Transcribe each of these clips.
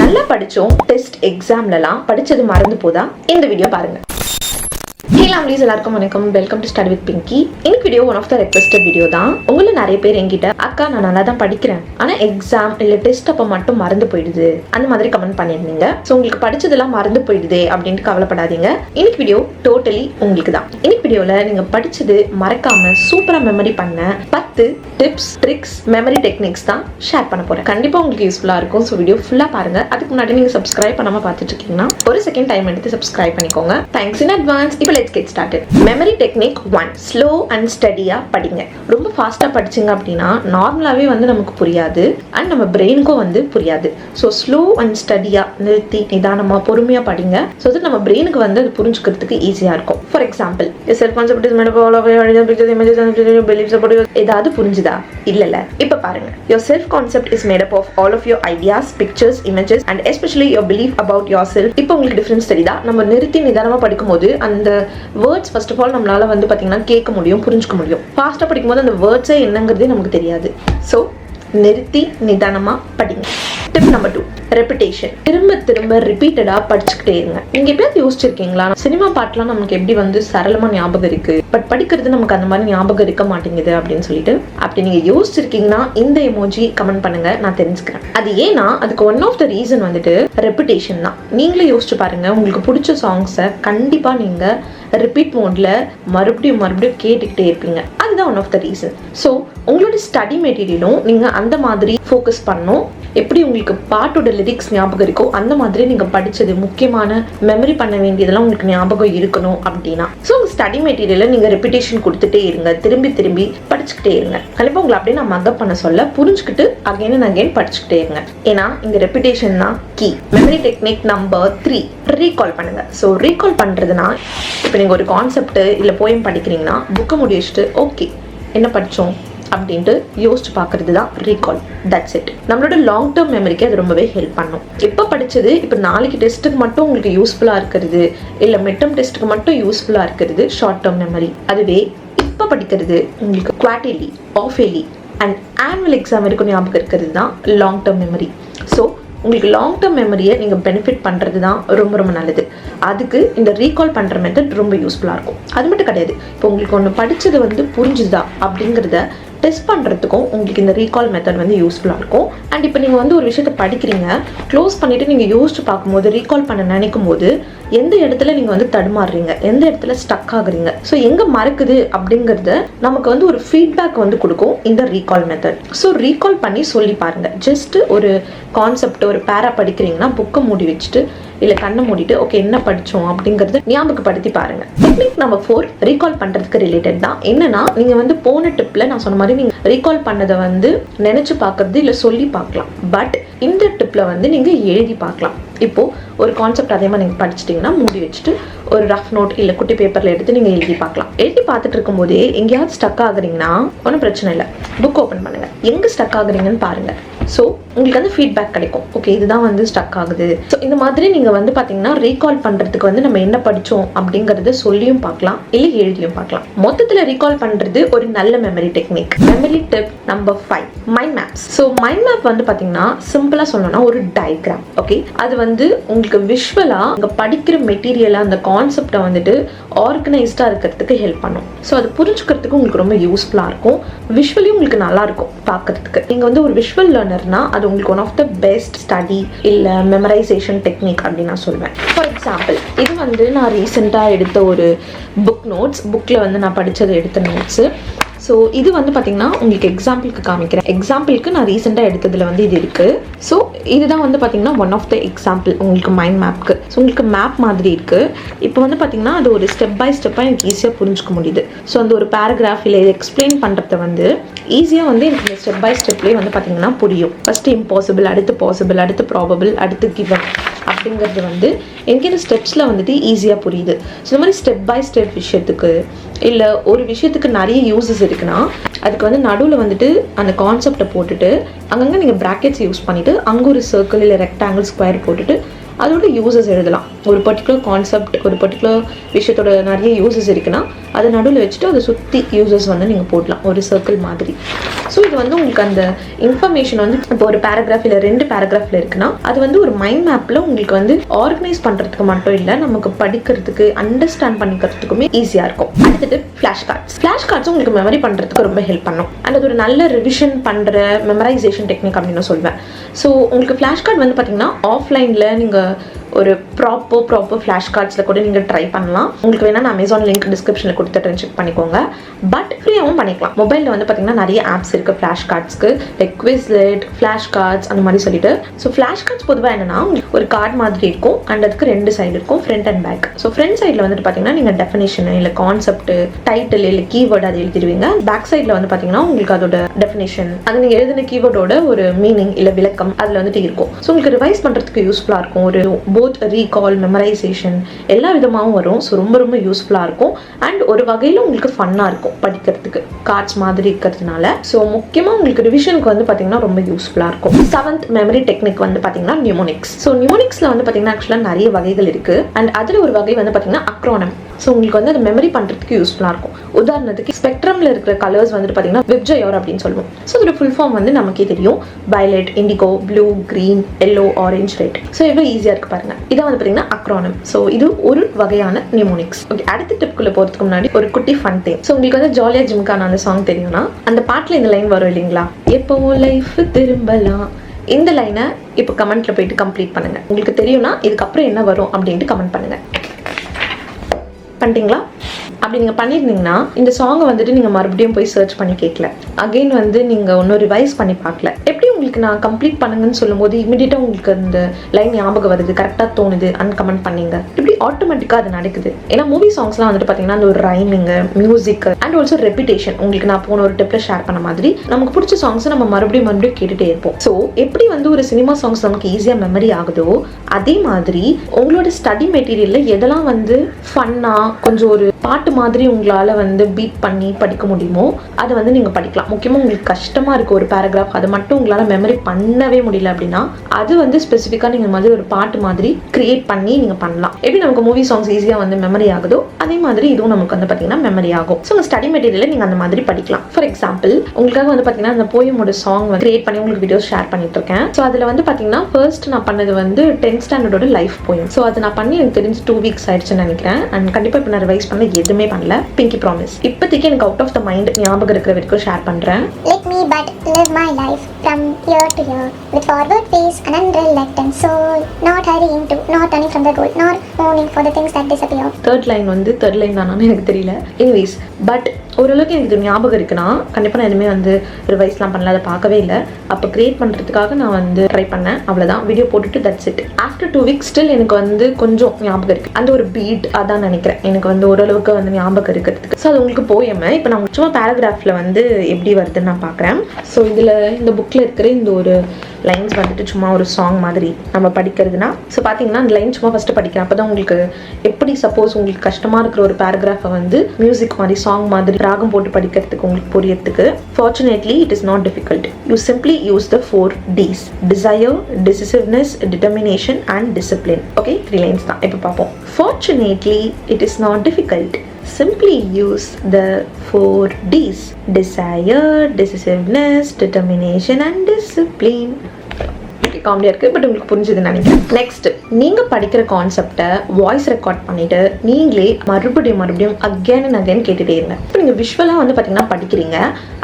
நல்லா படிச்சோம் டெஸ்ட் எக்ஸாம்லலாம் படிச்சது மறந்து போதா? இந்த வீடியோ பாருங்க. எல்லாருக்கும் வணக்கம். Welcome to study with Pinky. இந்த video one of the requested video தான். உங்களை நிறைய பேர் என்கிட்ட அக்கா நான் நல்லா தான் படிக்கிறேன், ஆனா எக்ஸாம் இல்ல டெஸ்ட் அப்ப மட்டும் மறந்து போயிடுது அந்த மாதிரி கமெண்ட் பண்ணிருந்தீங்க. ஸோ உங்களுக்கு படிச்சதெல்லாம் மறந்து போயிடுதே அப்படின்ட்டு கவலைப்படாதீங்க. இன்னைக்கு வீடியோ டோட்டலி உங்களுக்கு தான். இன்னைக்கு வீடியோல நீங்க படிச்சது மறக்காம சூப்பரா மெமரி பண்ண 10 டிப்ஸ் ட்ரிக்ஸ் மெமரி டெக்னிக்ஸ் தான் ஷேர் பண்ண போறேன். கண்டிப்பா உங்களுக்கு யூஸ்ஃபுல்லா இருக்கும். ஸோ வீடியோ ஃபுல்லா பாருங்க. அதுக்கு முன்னாடி நீங்க சப்ஸ்கிரைப் பண்ணாம பார்த்துட்டு இருக்கீங்கன்னா ஒரு செகண்ட் டைம் எடுத்து சப்ஸ்கிரைப் பண்ணிக்கோங்க. Thanks in advance. இப்போ let's get started. Memory technique 1, slow and ஸ்டடியா படிங்க. ரொம்ப ஃபாஸ்டா படிச்சீங்க அப்படின்னா நார்மலாவே நமக்கு புரியாது அண்ட் நம்ம பிரெயினுக்கும் புரியாது. ஸோ ஸ்லோ அண்ட் ஸ்டடியா நிறுத்தி நிதானமா பொறுமையா படிங்க. ஸோ அது நம்ம பிரெயினுக்கு அது புரிஞ்சுக்கிறதுக்கு ஈஸியா இருக்கும். For example, self concept is made of all of your pictures, images and beliefs about your. ஏதாவது புரிஞ்சுதா? இல்ல. இப்போ பாருங்க. Your self concept is made up of all of your ideas, pictures, images and especially your belief about yourself. இப்போ உங்களுக்கு difference தெரியுதா? நம்ம நிறுத்தி நிதானமா படிக்கும்போது அந்த வேர்ட்ஸ் ஃபர்ஸ்ட் ஆஃப் ஆல் நம்மளால பாத்தீங்கன்னா கேட்க முடியும், புரிஞ்சுக்க முடியும். ஃபாஸ்டா படிக்கும்போது அந்த வேர்ட்ஸே என்னங்கிறதே நமக்கு தெரியாது. ஸோ நிறுத்தி நிதானமா படிங்க. Tip number 2, repetition. திரும்ப திரும்ப ரிப்பீட்டடா படிச்சுக்கிட்டே இருங்க. நீங்க எப்பயாவது யோசிச்சிருக்கீங்களா, சினிமா பாட்டுலாம் நமக்கு எப்படி சரளமா ஞாபகம் இருக்கு, பட் படிக்கிறது நமக்கு அந்த மாதிரி ஞாபகம் இருக்க மாட்டேங்குது அப்படின்னு சொல்லிட்டு? அப்படி நீங்க யோசிச்சிருக்கீங்கன்னா இந்த எமோஜி கமெண்ட் பண்ணுங்க, நான் தெரிஞ்சுக்கிறேன். அது ஏன்னா அதுக்கு one of the reason repetition தான். நீங்களே யோசிச்சு பாருங்க. உங்களுக்கு பிடிச்ச சாங்ஸை கண்டிப்பா நீங்க ரிப்பீட் மோட்ல மறுபடியும் கேட்டுக்கிட்டே இருப்பீங்க. அதுதான் one of the reason. So உங்களோட ஸ்டடி மெட்டீரியலும் நீங்க அந்த மாதிரி ஃபோக்கஸ் பண்ணணும். எப்படி உங்களுக்கு பாட்டோட லிரிக்ஸ் ஞாபகம் இருக்கோ அந்த மாதிரி நீங்க படிச்சது முக்கியமான மெமரி பண்ண வேண்டியதெல்லாம் உங்களுக்கு ஞாபகம் இருக்கணும் அப்படின்னா ஸோ உங்க ஸ்டடி மெட்டீரியலை நீங்க ரெப்பிட்டேஷன் கொடுத்துட்டே இருங்க. திரும்பி திரும்பி படிச்சுக்கிட்டே இருங்க. கண்டிப்பா உங்களை அப்படியே நான் மக்கப் பண்ண சொல்ல புரிஞ்சுக்கிட்டு அகைன் அண்ட் அகைன் படிச்சுக்கிட்டே இருங்க. ஏன்னா இங்க ரெப்பிட்டேஷன் தான் key. Memory technique number 3, recall பண்ணுங்க. ஸோ ரீகால் பண்றதுனா, இப்போ நீங்க ஒரு கான்செப்ட் இல்ல போயம் படிக்கிறீங்கன்னா புக்கை முடிச்சுட்டு ஓகே என்ன படிச்சோம் அப்படின்ட்டு யோசிச்சு பார்க்கறது தான் ரீகால். That's it. நம்மளோட லாங் டேர்ம் மெமரிக்கு அது ரொம்பவே ஹெல்ப் பண்ணும். இப்போ படிச்சது இப்போ நாளைக்கு டெஸ்ட்டுக்கு மட்டும் உங்களுக்கு யூஸ்ஃபுல்லாக இருக்கிறது, இல்லை மிட்டம் டெஸ்ட்டுக்கு மட்டும் யூஸ்ஃபுல்லாக இருக்கிறது ஷார்ட் டேர்ம் மெமரி. அதுவே இப்போ படிக்கிறது உங்களுக்கு quarterly, half yearly and annual exam வரைக்கும் ஞாபகம் இருக்கிறது தான் லாங் டேர்ம் மெமரி. ஸோ உங்களுக்கு லாங் டேர்ம் மெமரியை நீங்கள் பெனிஃபிட் பண்ணுறது தான் ரொம்ப நல்லது. அதுக்கு இந்த ரீகால் பண்ணுற மெத்தட் ரொம்ப யூஸ்ஃபுல்லாக இருக்கும். அது மட்டும் கிடையாது, இப்போ உங்களுக்கு ஒன்று படித்தது புரிஞ்சுதா அப்படிங்கிறத டெஸ்ட் பண்ணுறதுக்கும் உங்களுக்கு இந்த ரீகால் மெத்தட் யூஸ்ஃபுல்லாக இருக்கும். அண்ட் இப்போ நீங்கள் ஒரு விஷயத்தை படிக்கிறீங்க, க்ளோஸ் பண்ணிவிட்டு நீங்கள் யோசிச்சு பார்க்கும்போது ரீகால் பண்ண நினைக்கும் போது எந்த இடத்துல நீங்கள் தடுமாறுறீங்க, எந்த இடத்துல ஸ்டக் ஆகுறீங்க, ஸோ எங்கே மறக்குது அப்படிங்கிறத நமக்கு ஒரு ஃபீட்பேக் கொடுக்கும் இந்த ரீகால் மெத்தட். ஸோ ரீகால் பண்ணி சொல்லி பாருங்கள். ஜஸ்ட் ஒரு கான்செப்ட் ஒரு பேரா படிக்கிறீங்கன்னா புக்கை மூடி வச்சுட்டு இல்லை கண்ணை மூடிட்டு ஓகே என்ன படித்தோம் அப்படிங்கிறத ஞாபகப்படுத்தி பாருங்க. டெக்னிக் நம்பர் 4, ரீகால் பண்ணுறதுக்கு ரிலேட்டட் தான். என்னன்னா நீங்கள் போன டிப்பில் நான் சொன்ன மாதிரி நீங்கள் ரீகால் பண்ணதை நினச்சி பார்க்கறது இல்லை சொல்லி பார்க்கலாம். பட் இந்த டிப்பில் நீங்கள் எழுதி பார்க்கலாம். இப்போது ஒரு கான்செப்ட் அதே மாதிரி நீங்கள் படிச்சிட்டிங்கன்னா மூடி வச்சுட்டு ஒரு ரஃப் நோட் இல்லை குட்டி பேப்பரில் எடுத்து நீங்கள் எழுதி பார்க்கலாம். எழுதி பார்த்துட்டு இருக்கும்போதே எங்கேயாவது ஸ்டக் ஆகுறீங்கன்னா ஒன்றும் பிரச்சனை இல்லை, புக் ஓப்பன் பண்ணுங்கள், எங்கே ஸ்டக் ஆகுறீங்கன்னு பாருங்கள். ஸோ உங்களுக்கு ஃபீட்பேக் கிடைக்கும். ஓகே இதுதான் ஸ்டக் ஆகுது. ஸோ இந்த மாதிரி நீங்கள் பார்த்தீங்கன்னா ரீகால் பண்ணுறதுக்கு நம்ம என்ன படித்தோம் அப்படிங்கிறத சொல்லியும் பார்க்கலாம், இல்லை எழுதியும் பார்க்கலாம். மொத்தத்தில் ரீகால் பண்ணுறது ஒரு நல்ல memory technique. Memory tip number 5, mind maps. So mind map பார்த்தீங்கன்னா சிம்பிளாக சொல்லணும்னா ஒரு டயக்ராம். ஓகே அது உங்களுக்கு விஷுவலாக உங்கள் படிக்கிற மெட்டீரியலாக அந்த கான்செப்டை ஆர்கனைஸ்டாக இருக்கிறதுக்கு ஹெல்ப் பண்ணும். ஸோ அது புரிஞ்சுக்கிறதுக்கு உங்களுக்கு ரொம்ப யூஸ்ஃபுல்லாக இருக்கும். விஷுவலி உங்களுக்கு நல்லா இருக்கும் பார்க்கறதுக்கு. நீங்கள் ஒரு விஷுவல் லேர்னர்னா அது உங்களுக்கு one of the best study இல்லை மெமரைசேஷன் டெக்னிக் அப்படின்னு நான் சொல்வேன். ஃபார் எக்ஸாம்பிள், இது நான் ரீசெண்டாக எடுத்த ஒரு புக் நோட்ஸ். புக்கில் நான் படித்ததை எடுத்த நோட்ஸு. ஸோ இது பார்த்தீங்கன்னா உங்களுக்கு எக்ஸாம்பிளுக்கு காமிக்கிறேன். எக்ஸாம்பிளுக்கு நான் ரீசெண்டாக எடுத்ததில் இது இருக்குது. ஸோ இதுதான் பார்த்தீங்கன்னா ஒன் ஆஃப் த எக்ஸாம்பிள் உங்களுக்கு மைண்ட் மேப்க்கு. ஸோ உங்களுக்கு மேப் மாதிரி இருக்குது. இப்போ பார்த்தீங்கன்னா அது ஒரு ஸ்டெப் பை ஸ்டெப்பாக எனக்கு ஈஸியாக புரிஞ்சுக்க முடியுது. ஸோ அந்த ஒரு பேராகிராஃப் இல்லை இது எக்ஸ்பிளைன் பண்ணுறத ஈஸியாக எனக்கு இந்த ஸ்டெப் பை ஸ்டெப்லேயே பார்த்தீங்கன்னா புரியும். ஃபஸ்ட்டு இம்பாசிபிள், அடுத்து பாசிபிள், அடுத்து ப்ராபபிள், அடுத்து கிவன் அப்படிங்கிறது எனக்கு இந்த ஸ்டெப்ஸில் ஈஸியாக புரியுது. ஸோ இந்த மாதிரி ஸ்டெப் பை ஸ்டெப் விஷயத்துக்கு இல்லை ஒரு விஷயத்துக்கு நிறைய யூசஸ் இருக்குன்னா அதுக்கு நடுவில் அந்த கான்செப்டை போட்டுட்டு அங்கங்கே நீங்கள் ப்ராக்கெட்ஸ் யூஸ் பண்ணிவிட்டு அங்கே ஒரு சர்க்கிள் இல்லை ரெக்டாங்கிள் ஸ்கொயர் போட்டுட்டு அதோட யூசஸ் எழுதலாம். ஒரு பர்டிகுலர் கான்செப்ட் ஒரு பர்டிகுலர் விஷயத்தோட நிறைய யூசஸ் இருக்குன்னா அதை நடுவில் வச்சுட்டு அதை சுற்றி யூசர்ஸ் வந்து நீங்கள் போடலாம் ஒரு சர்க்கிள் மாதிரி. ஸோ இது வந்து உங்களுக்கு அந்த இன்ஃபர்மேஷன் வந்து இப்போ ஒரு பேராகிராஃப் இல்லை 2 பேராகிராஃபில் இருக்குன்னா அது வந்து ஒரு மைண்ட் மேப்பில் உங்களுக்கு வந்து ஆர்கனைஸ் பண்ணுறதுக்கு மட்டும் இல்லை, நமக்கு படிக்கிறதுக்கு அண்டர்ஸ்டாண்ட் பண்ணிக்கிறதுக்குமே ஈஸியாக இருக்கும். அடுத்தது ஃப்ளாஷ் கார்ட்ஸ் உங்களுக்கு மெமரி பண்ணுறதுக்கு ரொம்ப ஹெல்ப் பண்ணும். அண்ட் அது ஒரு நல்ல ரிவிஷன் பண்ணுற மெமரைசேஷன் டெக்னிக் அப்படின்னு சொல்வேன். ஸோ உங்களுக்கு ஃப்ளாஷ் கார்டு வந்து பார்த்தீங்கன்னா ஆஃப்லைனில் நீங்கள் ஒரு ப்ராப்பர் ஃப்ளாஷ் கார்ட்ஸில் கூட நீங்கள் ட்ரை பண்ணலாம். உங்களுக்கு வேணால் நான் அமேசான் லிங்க் டிஸ்கிரிப்ஷனில் கொடுத்துட்டு செக் பண்ணிக்கோங்க. பட் ஃப்ரீயாகவும் பண்ணிக்கலாம். மொபைலில் வந்து பார்த்தீங்கன்னா நிறைய ஆப்ஸ் இருக்குது ஃப்ளாஷ் கார்ட்ஸ்க்கு, லைக் குவிஸ்லெட், ஃப்ளாஷ் கார்ட்ஸ் அந்த மாதிரி சொல்லிட்டு. ஸோ ஃப்ளாஷ் கார்ட்ஸ் பொதுவாக என்னன்னா ஒரு கார்டு மாதிரி இருக்கும் அண்ட் அதுக்கு 2 சைடு இருக்கும், front and back. So front சைடில் வந்துட்டு பார்த்தீங்கன்னா நீங்கள் டெஃபினேஷன் இல்லை கான்செப்ட், டைட்டில் இல்லை கீவேர்டு அதை எழுதிடுவீங்க. பேக் சைடில் வந்து பார்த்தீங்கன்னா உங்களுக்கு அதோட டெஃபினேஷன், அது நீங்கள் எழுதின கீவேர்டோட ஒரு மீனிங் இல்லை விளக்கம் அதில் வந்துட்டு இருக்கும். ஸோ உங்களுக்கு ரிவைஸ் பண்ணுறதுக்கு யூஸ்ஃபுல்லாக இருக்கும். ஒரு போத் ரீகால், மெமரைசேஷன் எல்லா விதமாகவும் வரும். ஸோ ரொம்ப யூஸ்ஃபுல்லாக இருக்கும். அண்ட் ஒரு வகையில் உங்களுக்கு ஃபன்னாக இருக்கும் படிக்கிறதுக்கு, கார்ட்ஸ் மாதிரி இருக்கிறதுனால. ஸோ முக்கியமாக உங்களுக்கு ரிவிஷனுக்கு வந்து பார்த்தீங்கன்னா ரொம்ப யூஸ்ஃபுல்லாக இருக்கும். 7th மெமரி டெக்னிக் வந்து பார்த்தீங்கன்னா நியூமோனிக்ஸ். ஸோ நியூமோனிக்ஸில் வந்து பார்த்தீங்கன்னா ஆக்சுவலாக நிறைய வகைகள் இருக்குது. அண்ட் அதில் ஒரு வகை வந்து பார்த்தீங்கன்னா அக்ரோனம். ஸோ உங்களுக்கு வந்து அது மெமரி பண்ணுறதுக்கு யூஸ்ஃபுல்லாக இருக்கும். உதாரணத்துக்கு ஸ்பெக்ட்ரமில் இருக்கிற கலர்ஸ் வந்துட்டு பார்த்தீங்கன்னா விப்ஜயோர் அப்படின்னு சொல்லுவோம். ஸோ இதோட ஃபுல் ஃபார்ம் வந்து நமக்கே தெரியும், violet, indigo, blue, green, yellow, orange, red. So எவ்வளோ ஈஸியாக இருக்குது பாருங்க. இதை வந்து பார்த்தீங்கன்னா அக்ரோனம். ஸோ இது ஒரு வகையான நியூமோனிக்ஸ். ஓகே, அடுத்த டிப்குள்ளே போகிறதுக்கு முன்னாடி ஒரு குட்டி ஃபன் திங். ஸோ உங்களுக்கு வந்து ஜாலியாக ஜிம்கான அந்த சாங் தெரியும்னா அந்த பாட்டில் இந்த லைன் வரும் இல்லைங்களா, எப்போ லைஃப் திரும்பலாம். இந்த லைனை இப்போ கமெண்ட்ல போயிட்டு கம்ப்ளீட் பண்ணுங்க. உங்களுக்கு தெரியும்னா இதுக்கப்புறம் என்ன வரும் அப்படின்ட்டு கமெண்ட் பண்ணுங்க. பண்ணிட்டீங்களா? அப்படி நீங்கள் பண்ணியிருந்தீங்கன்னா இந்த சாங்கை வந்துட்டு நீங்கள் மறுபடியும் போய் சர்ச் பண்ணி கேட்கல, அகெயின் வந்து நீங்கள் ஒன்றும் ரிவைஸ் பண்ணி பார்க்கல. எப்படி உங்களுக்கு நான் கம்ப்ளீட் பண்ணுங்கன்னு சொல்லும்போது இமீடியட்டாக உங்களுக்கு அந்த லைன் ஞாபகம் வருது, கரெக்டாக தோணுது, கமெண்ட் பண்ணீங்க. இப்படி ஆட்டோமேட்டிக்காக அது நடக்குது. ஏன்னா மூவி சாங்ஸ்லாம் வந்துட்டு பார்த்தீங்கன்னா அந்த ஒரு rhyming, music and also repetition. உங்களுக்கு நான் போன ஒரு டிப்ல ஷேர் பண்ண மாதிரி நமக்கு பிடிச்ச சாங்ஸை நம்ம மறுபடியும் கேட்டுகிட்டே இருப்போம். ஸோ எப்படி வந்து ஒரு சினிமா சாங்ஸ் நமக்கு ஈஸியாக மெமரி ஆகுதோ அதே மாதிரி உங்களோட ஸ்டடி மெட்டீரியலில் எதெல்லாம் வந்து ஃபன்னாக கொஞ்சம் ஒரு பாட்டு மாதிரி உங்களால் வந்து பீட் பண்ணி படிக்க முடியுமோ அதை வந்து நீங்கள் படிக்கலாம். முக்கியமாக உங்களுக்கு கஷ்டமாக இருக்க ஒரு பேராகிராஃப் அதை மட்டும் உங்களால் மெமரி பண்ணவே முடியல அப்படின்னா அது வந்து ஸ்பெசிஃபிக்காக நீங்கள் மாதிரி ஒரு பாட்டு மாதிரி கிரியேட் பண்ணி நீங்கள் பண்ணலாம். எப்படி நமக்கு மூவி சாங்ஸ் ஈஸியாக வந்து மெமரி ஆகுதோ அதே மாதிரி இதுவும் நமக்கு வந்து பார்த்தீங்கன்னா மெமரி ஆகும். ஸோ உங்கள் ஸ்டடி மெட்டீரியலை நீங்கள் அந்த மாதிரி படிக்கலாம். ஃபார் எக்ஸாம்பிள் உங்களுக்காக வந்து பார்த்தீங்கன்னா அந்த போயமோட சாங் வந்து கிரியேட் பண்ணி உங்களுக்கு வீடியோஸ் ஷேர் பண்ணிட்டு இருக்கேன். ஸோ அதில் வந்து பார்த்தீங்கன்னா ஃபர்ஸ்ட் நான் பண்ணது வந்து 10th ஸ்டாண்டர்டோட லைஃப் போயம். ஸோ அதை நான் பண்ணி எனக்கு தெரிஞ்சு 2 வீக்ஸ் ஆயிடுச்சுன்னு நினைக்கிறேன். அண்ட் கண்டிப்பாக இப்போ நான் ரிவைஸ் பண்ண எதுவுமே பண்ணல. பிங்கி ப்ராமிஸ் இப்போதைக்கு எனக்கு அவுட் ஆஃப் த மைண்ட் ஞாபகம் இருக்கிற வரைக்கும் ஷேர் பண்றேன். Let me but live my life from year to year with forward face and unreluctant soul, not hurrying to, not turning from the goal, nor mourning for the things that disappear. Third line தானான்னு எனக்கு தெரியல. Anyways but ஓரளவுக்கு எனக்கு ஞாபகம் இருக்குன்னா கண்டிப்பாக நான் எதுவுமே வந்து ரிவைஸ்லாம் பண்ணல, அதை பார்க்கவே இல்லை. அப்போ கிரியேட் பண்ணுறதுக்காக நான் வந்து ட்ரை பண்ணேன், அவ்வளோதான். வீடியோ போட்டுட்டு that's it. After 2 weeks still எனக்கு வந்து கொஞ்சம் ஞாபகம் இருக்குது. அந்த ஒரு பீட் அதான் நினைக்கிறேன் எனக்கு வந்து ஓரளவுக்கு வந்து ஞாபகம் இருக்கிறதுக்கு. ஸோ அது உங்களுக்கு போயமை இப்போ நான் சும்மா பேராகிராஃபில் வந்து எப்படி வருதுன்னு நான் பார்க்குறேன். ஸோ இதில் இந்த புக்கில் இருக்கிற இந்த ஒரு லைன்ஸ் வந்துட்டு சும்மா ஒரு சாங் மாதிரி நம்ம படிக்கிறதுனா, ஸோ பார்த்தீங்கன்னா அந்த லைன் சும்மா ஃபஸ்ட்டு படிக்கிறேன். அப்போ தான் உங்களுக்கு எப்படி சப்போஸ் உங்களுக்கு கஷ்டமாக இருக்கிற ஒரு பேராகிராஃபை வந்து மியூசிக் மாதிரி சாங் மாதிரி ராகம் போட்டு படிக்கிறதுக்கு உங்களுக்கு புரியறதுக்கு. Fortunately it is not difficult. You simply use the 4 Ds: desire, decisiveness, determination and discipline. Okay, 3 lines தான். இப்போ பார்ப்போம். Fortunately it is not difficult. Simply use the 4 Ds: desire, decisiveness, determination and discipline. காமெடியாக இருக்குது, but உங்களுக்கு புரிஞ்சுதுன்னு நினைக்கிறேன். Next, நீங்கள் படிக்கிற கான்செப்டை வாய்ஸ் ரெக்கார்ட் பண்ணிவிட்டு நீங்களே மறுபடியும் அகேன் அண்ட் அகேன் கேட்டுகிட்டே இருங்க. இப்போ நீங்கள் விஷுவலாக வந்து பார்த்தீங்கன்னா படிக்கிறீங்க,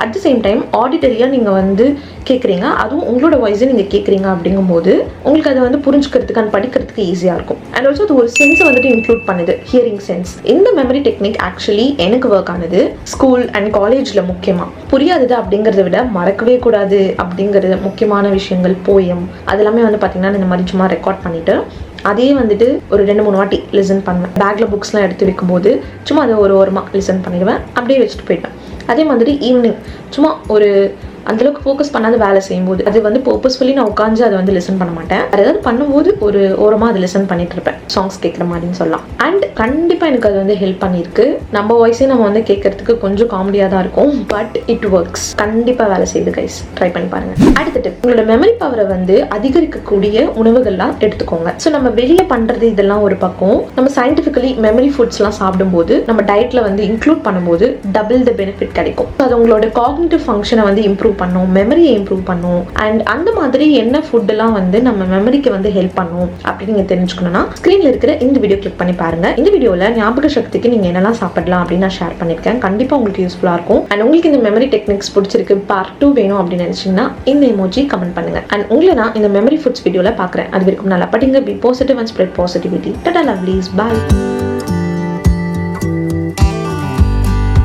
அட் த சேம் டைம் ஆடிட்டரியாக நீங்கள் வந்து கேட்குறீங்க, அதுவும் உங்களோட வாய்ஸை நீங்கள் கேட்குறீங்க. அப்படிங்கும்போது உங்களுக்கு அதை வந்து புரிஞ்சுக்கிறதுக்கு அண்ட் படிக்கிறதுக்கு ஈஸியாக இருக்கும். அண்ட் ஆல்சோ அது ஒரு சென்ஸை வந்துட்டு இன்க்ளூட் பண்ணுது, ஹியரிங் சென்ஸ். இந்த மெமரி டெக்னிக் ஆக்சுவலி எனக்கு ஒர்க் ஆனது ஸ்கூல் அண்ட் காலேஜில். முக்கியமாக புரியாதது அப்படிங்கிறத விட மறக்கவே கூடாது அப்படிங்கிறது முக்கியமான விஷயங்கள், போயம் அதெல்லாமே வந்து பார்த்தீங்கன்னா இந்த மாதிரி சும்மா ரெக்கார்ட் பண்ணிவிட்டு அதே வந்துட்டு ஒரு 2-3 வாட்டி லிசன் பண்ணுவேன். பேக்கில் புக்ஸ்லாம் எடுத்து வைக்கும்போது சும்மா அதை ஒரு ஓரமாக லிசன் பண்ணிடுவேன், அப்படியே வச்சுட்டு போயிடுவேன். அதே மாதிரி ஈவினிங் சும்மா ஒரு அந்த அளவுக்கு ஃபோக்கஸ் பண்ணாத வேலை செய்யும்போது அது வந்து பர்பஸ்ஃபுல்லி நான் உட்காந்து அதை வந்து லிசன் பண்ண மாட்டேன். வேற ஏதாவது பண்ணும்போது ஒரு ஓரமா அதை லிசன் பண்ணிட்டு இருப்பேன், சாங்ஸ் கேட்குற மாதிரின்னு சொல்லலாம். அண்ட் கண்டிப்பா எனக்கு அது வந்து ஹெல்ப் பண்ணிருக்கு. நம்ம வாய்ஸே நம்ம வந்து கேட்கறதுக்கு கொஞ்சம் காமெடியா தான் இருக்கும், பட் இட் ஒர்க்ஸ். கண்டிப்பா வேலை செய்யுது கைஸ், ட்ரை பண்ணி பாருங்க. அடுத்துட்டு உங்களோட மெமரி பவரை வந்து அதிகரிக்கக்கூடிய உணவுகள்லாம் எடுத்துக்கோங்க. ஸோ நம்ம வெளியே பண்றது இதெல்லாம் ஒரு பக்கம், நம்ம சயின்டிபிக்கலி மெமரி ஃபுட்ஸ்லாம் சாப்பிடும்போது நம்ம டயட்ல வந்து இன்க்ளூட் பண்ணும்போது டபுள் த பெனிஃபிட் கிடைக்கும். அது உங்களோட காக்னிட்டிவ் ஃபங்க்ஷனை வந்து இம்ப்ரூவ் பண்ணும், மெமரியை இம்ப்ரூவ் பண்ணும். அண்ட் அந்த மாதிரி என்ன ஃபுட் எல்லாம் வந்து நம்ம மெமரிக்கு வந்து ஹெல்ப் பண்ணும் அப்படின்னு நீங்க தெரிஞ்சுக்கணும்னா ஸ்கிரீன்ல இருக்கிற இந்த வீடியோ கிளிக் பண்ணி பாருங்க. இந்த வீடியோல ஞாபக சக்திக்கு நீங்க என்னெல்லாம் சாப்பிடலாம் அப்படின்னு நான் ஷேர் பண்ணிருக்கேன். கண்டிப்பா உங்களுக்கு யூஸ்ஃபுல்லா இருக்கும். அண்ட் உங்களுக்கு இந்த மெமரி டெக்னிக்ஸ் பிடிச்சிருக்கு, பார்ட் 2 வேணும் அப்படின்னு நினைச்சீங்கன்னா இந்த எமோஜி கமெண்ட் பண்ணுங்க. அண்ட் உங்களை நான் இந்த மெமரி ஃபுட்ஸ் வீடியோல பாக்குறேன். அது வரைக்கும் நல்லா படிங்க, be positive and spread positivity. Tata lovelies, by.